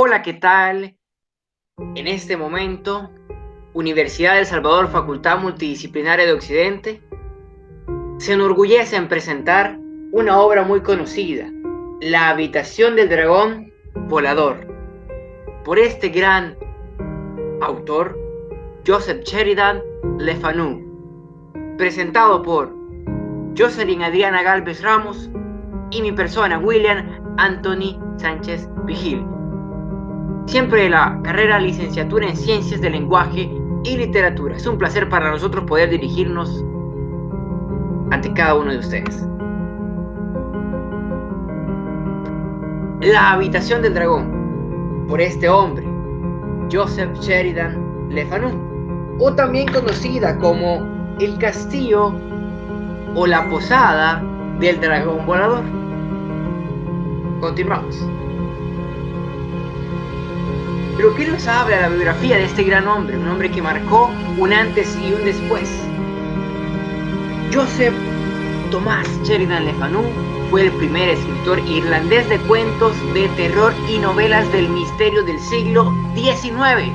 Hola, ¿qué tal? En este momento, Universidad de El Salvador, Facultad Multidisciplinaria de Occidente, se enorgullece en presentar una obra muy conocida, La Habitación del Dragón Volador, por este gran autor, Joseph Sheridan Le Fanu, presentado por Jocelyn Adriana Galvez Ramos y mi persona, William Anthony Sánchez Vigil. Siempre de la carrera licenciatura en Ciencias del Lenguaje y Literatura. Es un placer para nosotros poder dirigirnos ante cada uno de ustedes. La Habitación del Dragón, por este hombre, Joseph Sheridan Le Fanu, o también conocida como El Castillo o la Posada del Dragón Volador. Continuamos. Pero ¿qué nos habla la biografía de este gran hombre? Un hombre que marcó un antes y un después. Joseph Thomas Sheridan Le Fanu fue el primer escritor irlandés de cuentos de terror y novelas del misterio del siglo XIX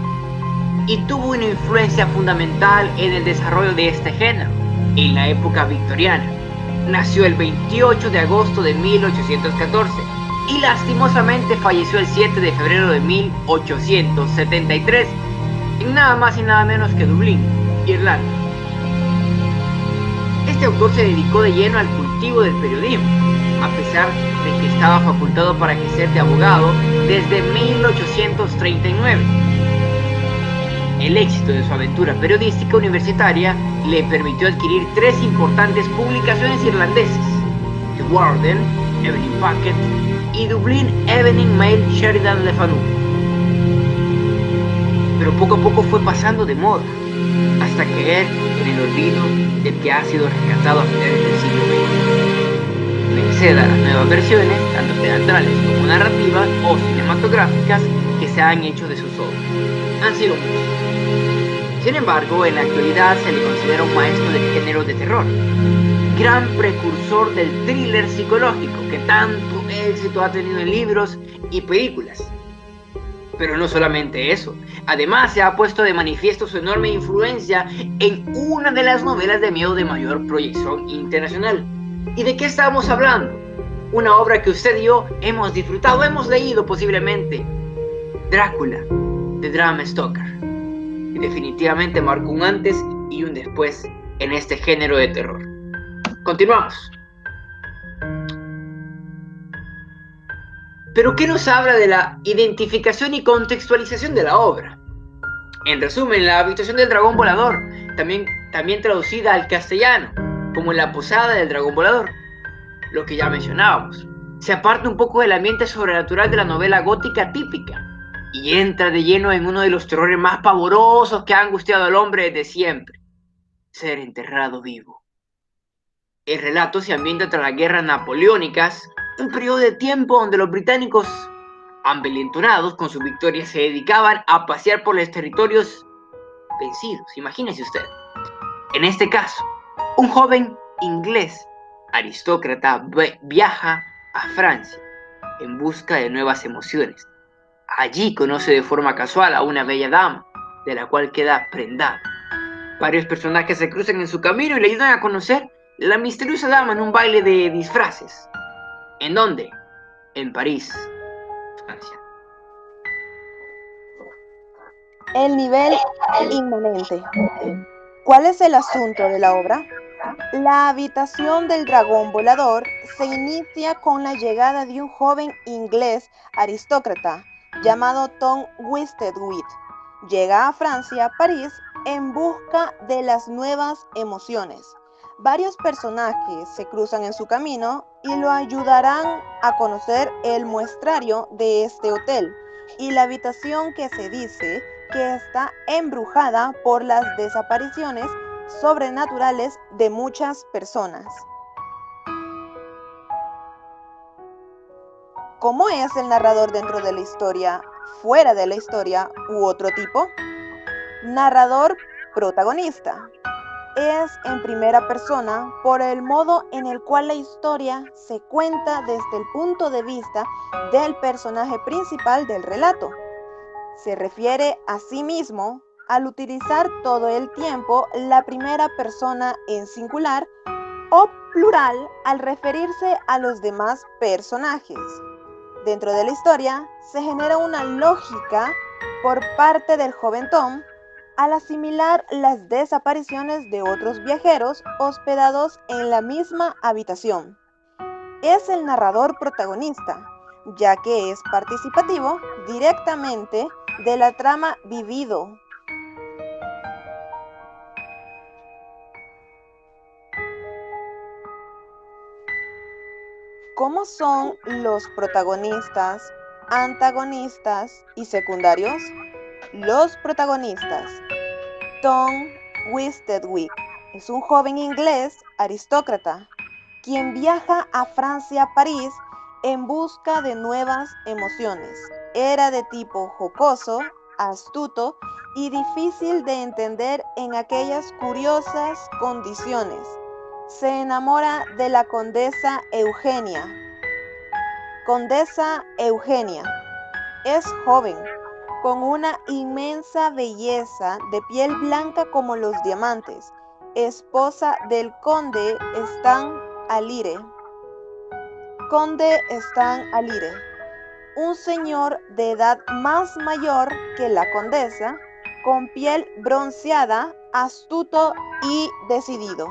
y tuvo una influencia fundamental en el desarrollo de este género en la época victoriana. Nació el 28 de agosto de 1814 y lastimosamente falleció el 7 de febrero de 1873 en nada más y nada menos que Dublín, Irlanda. Este autor se dedicó de lleno al cultivo del periodismo, a pesar de que estaba facultado para ejercer de abogado desde 1839. El éxito de su aventura periodística universitaria le permitió adquirir 3 importantes publicaciones irlandesas: The Guardian, Evening Packet y Dublin Evening Mail Sheridan Le Fanu. Pero poco a poco fue pasando de moda, hasta caer en el olvido del que ha sido rescatado a finales del siglo XX. Merced a las nuevas versiones, tanto teatrales como narrativas o cinematográficas, que se han hecho de sus obras. Han sido muchos. Sin embargo, en la actualidad se le considera un maestro del género de terror, gran precursor del thriller psicológico que tanto éxito ha tenido en libros y películas. Pero no solamente eso, además se ha puesto de manifiesto su enorme influencia en una de las novelas de miedo de mayor proyección internacional. ¿Y de qué estamos hablando? Una obra que usted y yo hemos disfrutado, hemos leído posiblemente, Drácula, de Bram Stoker. Y definitivamente marcó un antes y un después en este género de terror. Continuamos. Pero ¿qué nos habla de la identificación y contextualización de la obra? En resumen, La Habitación del Dragón Volador, también traducida al castellano como La Posada del Dragón Volador, lo que ya mencionábamos, se aparta un poco del ambiente sobrenatural de la novela gótica típica y entra de lleno en uno de los terrores más pavorosos que ha angustiado al hombre desde siempre: ser enterrado vivo. El relato se ambienta tras las guerras napoleónicas, un periodo de tiempo donde los británicos, envalentonados con sus victorias, se dedicaban a pasear por los territorios vencidos. Imagínese usted. En este caso, un joven inglés aristócrata viaja a Francia en busca de nuevas emociones. Allí conoce de forma casual a una bella dama, de la cual queda prendado. Varios personajes se cruzan en su camino y le ayudan a conocer la misteriosa dama en un baile de disfraces. ¿En dónde? En París, Francia. El nivel inmanente. ¿Cuál es el asunto de la obra? La habitación del dragón volador se inicia con la llegada de un joven inglés aristócrata llamado Tom Wistedwit. Llega a Francia, París, en busca de las nuevas emociones. Varios personajes se cruzan en su camino y lo ayudarán a conocer el muestrario de este hotel y la habitación que se dice que está embrujada por las desapariciones sobrenaturales de muchas personas. ¿Cómo es el narrador dentro de la historia, fuera de la historia u otro tipo? Narrador protagonista. es en primera persona por el modo en el cual la historia se cuenta desde el punto de vista del personaje principal del relato. Se refiere a sí mismo al utilizar todo el tiempo la primera persona en singular o plural al referirse a los demás personajes. Dentro de la historia se genera una lógica por parte del joven Tom al asimilar las desapariciones de otros viajeros hospedados en la misma habitación. Es el narrador protagonista, ya que es participativo directamente de la trama vivido. ¿Cómo son los protagonistas, antagonistas y secundarios? Los protagonistas. Tom Westwick es un joven inglés aristócrata, quien viaja a Francia, París, en busca de nuevas emociones. Era de tipo jocoso, astuto y difícil de entender en aquellas curiosas condiciones. Se enamora de la condesa Eugenia. Condesa Eugenia es joven, con una inmensa belleza de piel blanca como los diamantes, esposa del conde Stan Alire. Conde Stan Alire, un señor de edad más mayor que la condesa, con piel bronceada, astuto y decidido.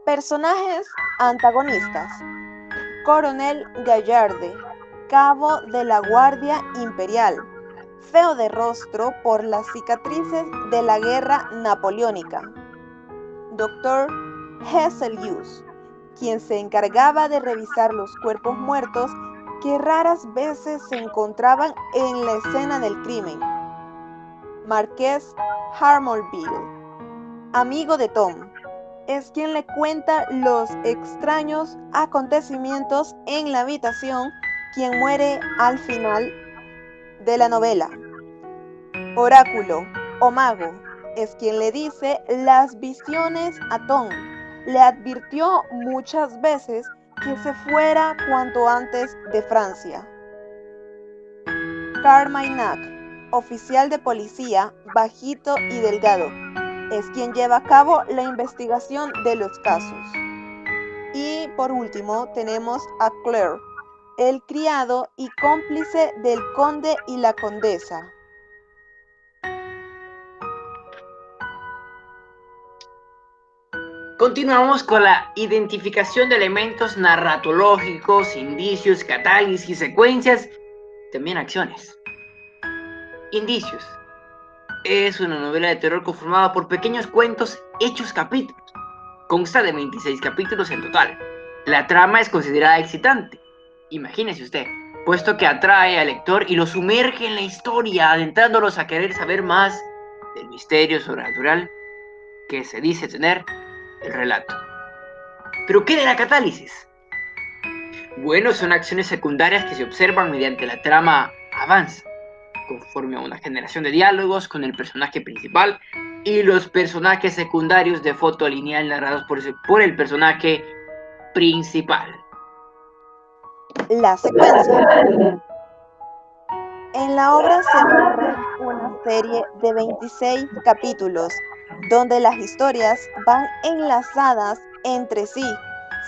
Personajes antagonistas. Coronel Gallarde, cabo de la Guardia Imperial, feo de rostro por las cicatrices de la guerra napoleónica. Dr. Hesselius, quien se encargaba de revisar los cuerpos muertos que raras veces se encontraban en la escena del crimen. Marqués Harmorville, amigo de Tom, es quien le cuenta los extraños acontecimientos en la habitación, quien muere al final de la novela. Oráculo o mago es quien le dice las visiones a Tom. Le advirtió muchas veces que se fuera cuanto antes de Francia. Carmaignac, oficial de policía, bajito y delgado, es quien lleva a cabo la investigación de los casos. Y por último tenemos a Claire, el criado y cómplice del conde y la condesa. Continuamos con la identificación de elementos narratológicos, indicios, catálisis, secuencias, también acciones. Indicios. Es una novela de terror conformada por pequeños cuentos hechos capítulos. Consta de 26 capítulos en total. La trama es considerada excitante. Imagínese usted, puesto que atrae al lector y lo sumerge en la historia, adentrándolos a querer saber más del misterio sobrenatural que se dice tener el relato. ¿Pero qué de la catálisis? Bueno, son acciones secundarias que se observan mediante la trama avanza, conforme a una generación de diálogos con el personaje principal y los personajes secundarios de foto lineal narrados por el personaje principal. La secuencia. En la obra se narra una serie de 26 capítulos, donde las historias van enlazadas entre sí,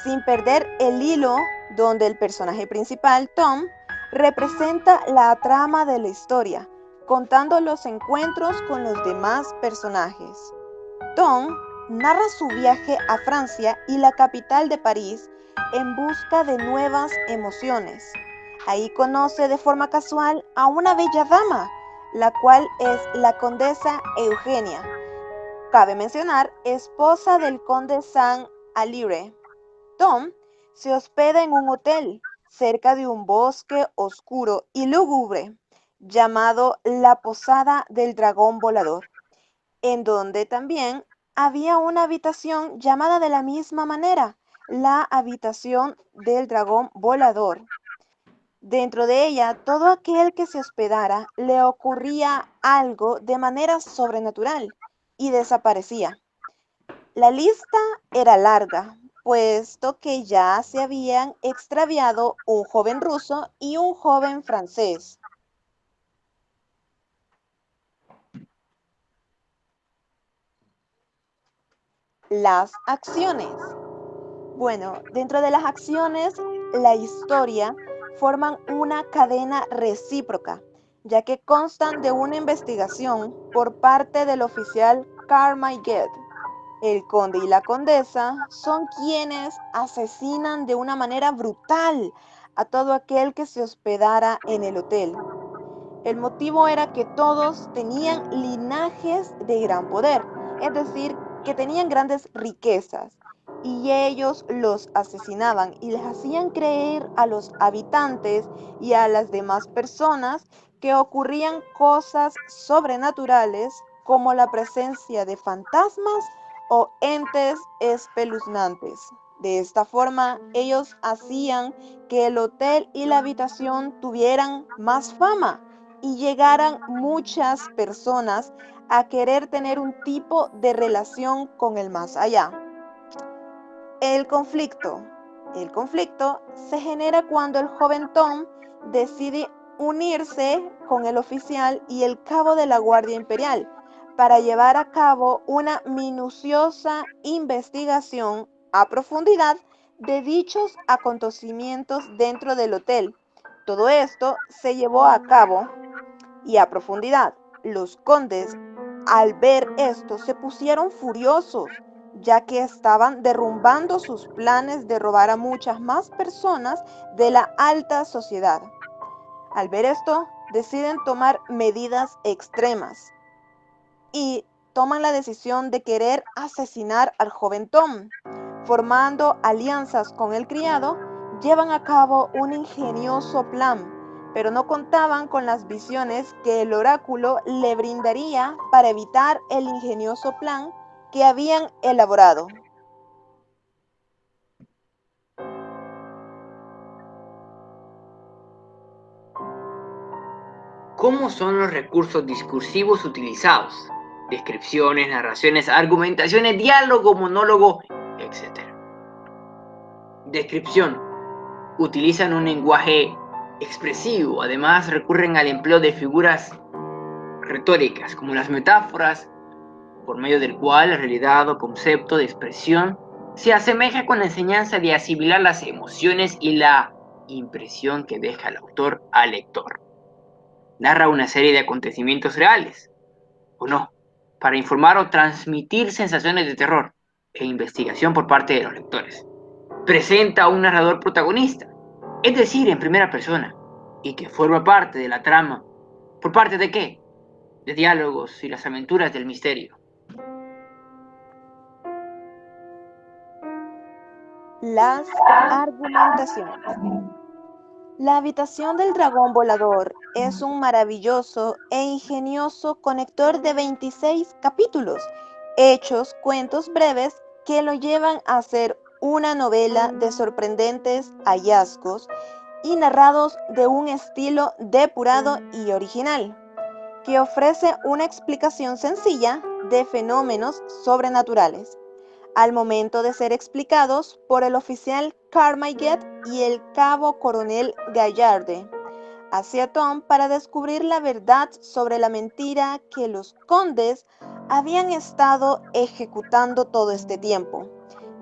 sin perder el hilo, donde el personaje principal, Tom, representa la trama de la historia, contando los encuentros con los demás personajes. Tom narra su viaje a Francia y la capital de París en busca de nuevas emociones. Ahí conoce de forma casual a una bella dama, la cual es la condesa Eugenia. Cabe mencionar, esposa del conde Saint Alire. Tom se hospeda en un hotel cerca de un bosque oscuro y lúgubre llamado la Posada del Dragón Volador, en donde también había una habitación llamada de la misma manera, la Habitación del Dragón Volador. Dentro de ella, todo aquel que se hospedara le ocurría algo de manera sobrenatural y desaparecía. La lista era larga, puesto que ya se habían extraviado un joven ruso y un joven francés. Las acciones. Bueno, dentro de las acciones, la historia forman una cadena recíproca, ya que constan de una investigación por parte del oficial Carmaget. El conde y la condesa son quienes asesinan de una manera brutal a todo aquel que se hospedara en el hotel. El motivo era que todos tenían linajes de gran poder, es decir, que tenían grandes riquezas, y ellos los asesinaban y les hacían creer a los habitantes y a las demás personas que ocurrían cosas sobrenaturales como la presencia de fantasmas o entes espeluznantes. De esta forma, ellos hacían que el hotel y la habitación tuvieran más fama y llegaran muchas personas a querer tener un tipo de relación con el más allá. El conflicto. El conflicto se genera cuando el joven Tom decide unirse con el oficial y el cabo de la Guardia Imperial para llevar a cabo una minuciosa investigación a profundidad de dichos acontecimientos dentro del hotel. Todo esto se llevó a cabo y a profundidad. Los condes, al ver esto, se pusieron furiosos, ya que estaban derrumbando sus planes de robar a muchas más personas de la alta sociedad. Al ver esto, deciden tomar medidas extremas y toman la decisión de querer asesinar al joven Tom. Formando alianzas con el criado, llevan a cabo un ingenioso plan, pero no contaban con las visiones que el oráculo le brindaría para evitar el ingenioso plan que habían elaborado. ¿Cómo son los recursos discursivos utilizados? Descripciones, narraciones, argumentaciones, diálogo, monólogo, etc. Descripción. Utilizan un lenguaje expresivo, además recurren al empleo de figuras retóricas, como las metáforas, por medio del cual la realidad o concepto de expresión se asemeja con la enseñanza de asimilar las emociones y la impresión que deja el autor al lector. Narra una serie de acontecimientos reales, o no, para informar o transmitir sensaciones de terror e investigación por parte de los lectores. Presenta a un narrador protagonista, es decir, en primera persona, y que forma parte de la trama. ¿Por parte de qué? De diálogos y las aventuras del misterio. Las argumentaciones. La habitación del dragón volador es un maravilloso e ingenioso conector de 26 capítulos, hechos, cuentos breves que lo llevan a ser una novela de sorprendentes hallazgos y narrados de un estilo depurado y original, que ofrece una explicación sencilla de fenómenos sobrenaturales al momento de ser explicados por el oficial Carmaget y el cabo coronel Gallarde hacia Tom para descubrir la verdad sobre la mentira que los condes habían estado ejecutando todo este tiempo,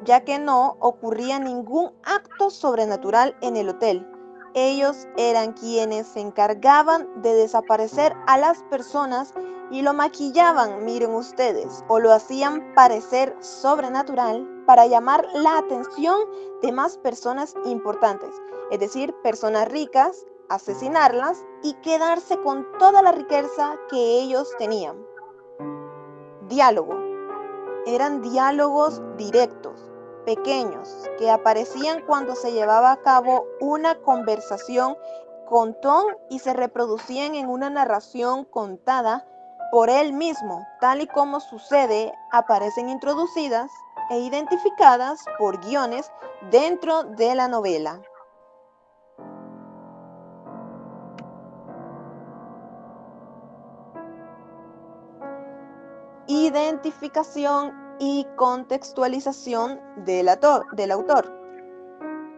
ya que no ocurría ningún acto sobrenatural en el hotel. Ellos eran quienes se encargaban de desaparecer a las personas y lo maquillaban, miren ustedes, o lo hacían parecer sobrenatural para llamar la atención de más personas importantes, es decir, personas ricas, asesinarlas y quedarse con toda la riqueza que ellos tenían. Diálogo. Eran diálogos directos, pequeños, que aparecían cuando se llevaba a cabo una conversación con Tom y se reproducían en una narración contada por él mismo, tal y como sucede, aparecen introducidas e identificadas por guiones dentro de la novela. identificación y contextualización del autor.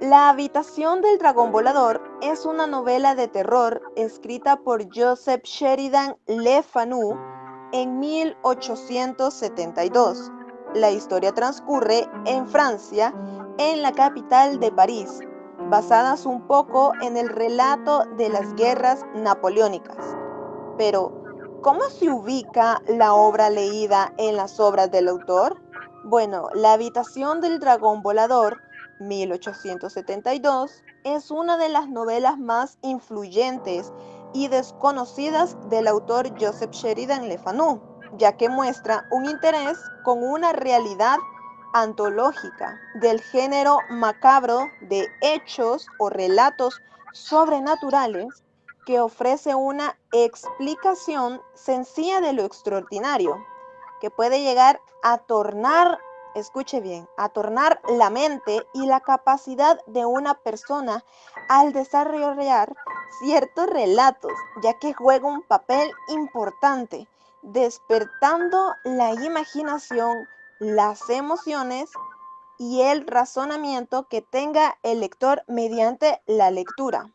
La habitación del dragón volador es una novela de terror escrita por Joseph Sheridan Le Fanu en 1872. La historia transcurre en Francia, en la capital de París, basadas un poco en el relato de las guerras napoleónicas. Pero, ¿cómo se ubica la obra leída en las obras del autor? Bueno, La habitación del dragón volador, 1872, es una de las novelas más influyentes y desconocidas del autor Joseph Sheridan Le Fanu, ya que muestra un interés con una realidad antológica del género macabro de hechos o relatos sobrenaturales que ofrece una explicación sencilla de lo extraordinario, que puede llegar a tornar, escuche bien, a tornar la mente y la capacidad de una persona al desarrollar ciertos relatos, ya que juega un papel importante, despertando la imaginación, las emociones y el razonamiento que tenga el lector mediante la lectura.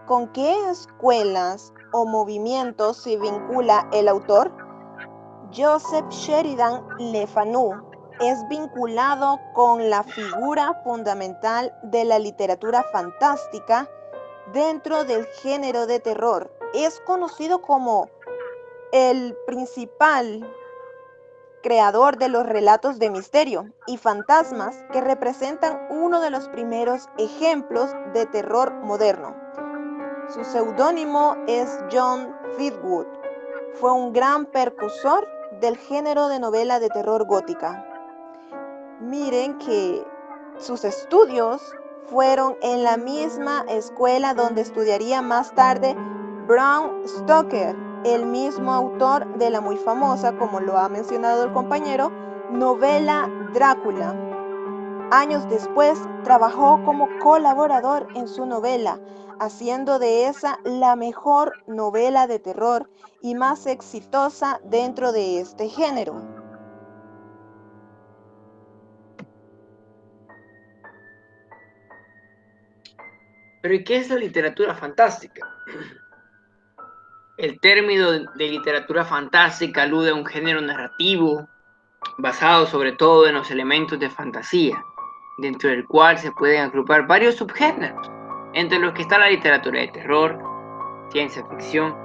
¿Con qué escuelas o movimientos se vincula el autor? Joseph Sheridan Le Fanu es vinculado con la figura fundamental de la literatura fantástica dentro del género de terror. Es conocido como el principal creador de los relatos de misterio y fantasmas que representan uno de los primeros ejemplos de terror moderno. Su seudónimo es John Fitwood. Fue un gran precursor del género de novela de terror gótica. Miren que sus estudios fueron en la misma escuela donde estudiaría más tarde Bram Stoker, el mismo autor de la muy famosa, como lo ha mencionado el compañero, novela Drácula. Años después, trabajó como colaborador en su novela, haciendo de esa la mejor novela de terror y más exitosa dentro de este género. Pero ¿y qué es la literatura fantástica? El término de literatura fantástica alude a un género narrativo basado sobre todo en los elementos de fantasía, dentro del cual se pueden agrupar varios subgéneros, entre los que está la literatura de terror, ciencia ficción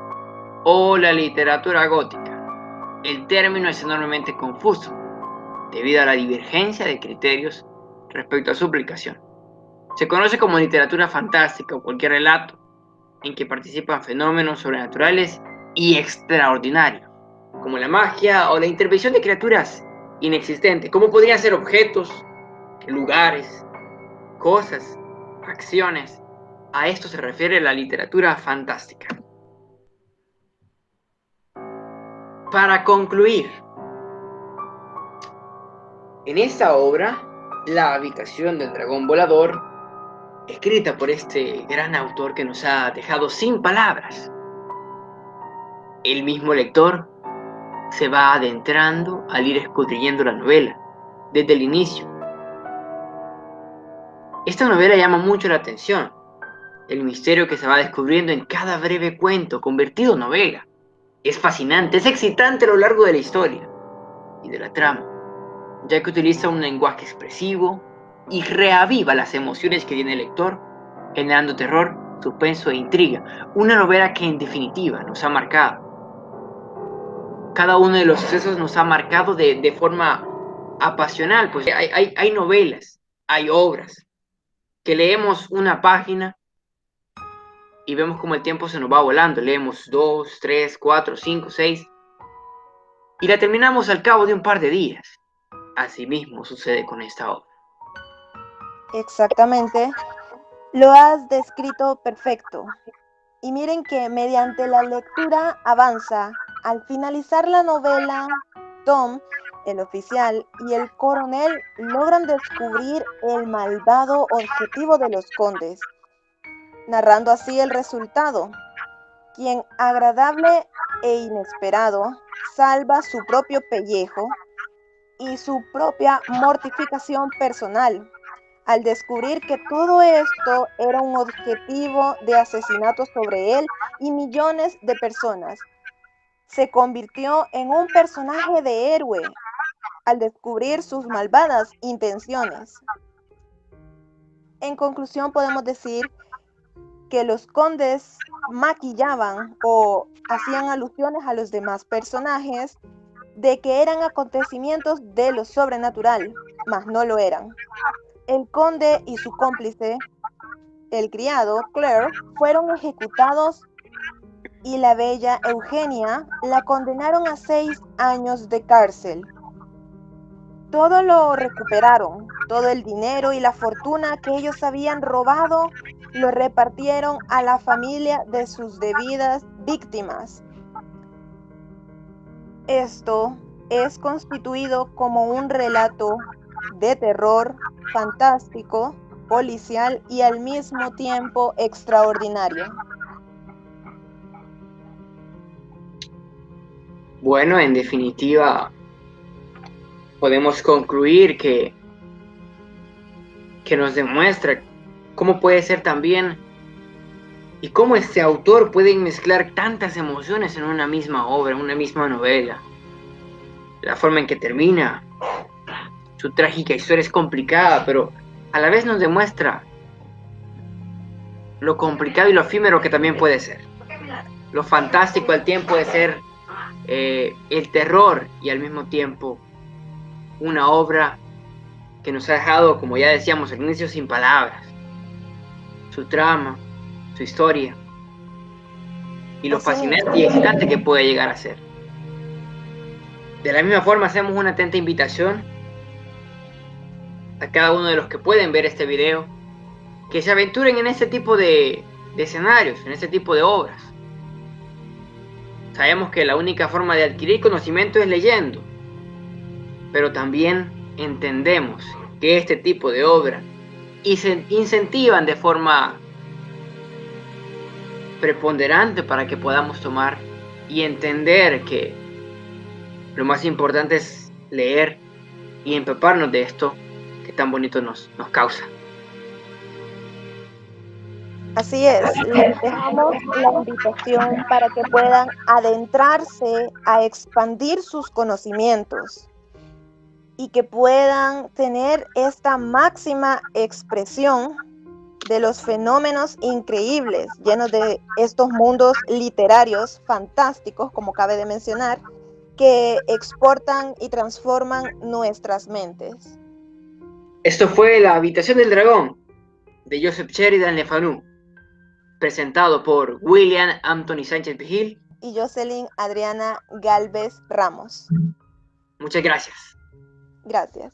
o la literatura gótica. El término es enormemente confuso, debido a la divergencia de criterios respecto a su aplicación. Se conoce como literatura fantástica o cualquier relato en que participan fenómenos sobrenaturales y extraordinarios, como la magia o la intervención de criaturas inexistentes, como podrían ser objetos, lugares, cosas, acciones. A esto se refiere la literatura fantástica. Para concluir, en esta obra, La habitación del dragón volador, escrita por este gran autor que nos ha dejado sin palabras, el mismo lector se va adentrando al ir escudriñando la novela, desde el inicio. Esta novela llama mucho la atención, el misterio que se va descubriendo en cada breve cuento convertido en novela. Es fascinante, es excitante a lo largo de la historia y de la trama, ya que utiliza un lenguaje expresivo y reaviva las emociones que tiene el lector, generando terror, suspenso e intriga. Una novela que en definitiva nos ha marcado. Cada uno de los sucesos nos ha marcado de forma apasional, pues hay novelas, hay obras, que leemos una página y vemos como el tiempo se nos va volando. Leemos 2, 3, 4, 5, 6 y la terminamos al cabo de un par de días. Asimismo sucede con esta obra. Exactamente, lo has descrito perfecto. Y miren que mediante la lectura avanza. Al finalizar la novela, Tom, el oficial, y el coronel logran descubrir el malvado objetivo de los condes, narrando así el resultado, quien agradable e inesperado salva su propio pellejo y su propia mortificación personal, al descubrir que todo esto era un objetivo de asesinato sobre él y millones de personas. Se convirtió en un personaje de héroe al descubrir sus malvadas intenciones. En conclusión, podemos decir que los condes maquillaban o hacían alusiones a los demás personajes de que eran acontecimientos de lo sobrenatural, mas no lo eran. El conde y su cómplice, el criado Claire, fueron ejecutados y la bella Eugenia la condenaron a 6 años de cárcel. Todo lo recuperaron, todo el dinero y la fortuna que ellos habían robado lo repartieron a la familia de sus debidas víctimas. Esto es constituido como un relato de terror, fantástico, policial y al mismo tiempo extraordinario. Bueno, en definitiva, podemos concluir que nos demuestra cómo puede ser también y cómo este autor puede mezclar tantas emociones en una misma obra, en una misma novela. La forma en que termina, su trágica historia es complicada, pero a la vez nos demuestra lo complicado y lo efímero que también puede ser. Lo fantástico al tiempo de ser el terror y al mismo tiempo una obra que nos ha dejado, como ya decíamos al inicio, sin palabras. Su trama, su historia y lo fascinante y excitante que puede llegar a ser. De la misma forma, hacemos una atenta invitación a cada uno de los que pueden ver este video que se aventuren en este tipo de escenarios, en este tipo de obras. Sabemos que la única forma de adquirir conocimiento es leyendo, pero también entendemos que este tipo de obras incentivan de forma preponderante para que podamos tomar y entender que lo más importante es leer y empaparnos de esto que tan bonito nos causa. Así es, les dejamos la invitación para que puedan adentrarse a expandir sus conocimientos y que puedan tener esta máxima expresión de los fenómenos increíbles llenos de estos mundos literarios fantásticos, como cabe de mencionar, que exportan y transforman nuestras mentes. Esto fue La Habitación del Dragón, de Joseph Sheridan Le Fanu, presentado por William Anthony Sánchez Vigil y Jocelyn Adriana Galvez Ramos. Muchas gracias. Gracias.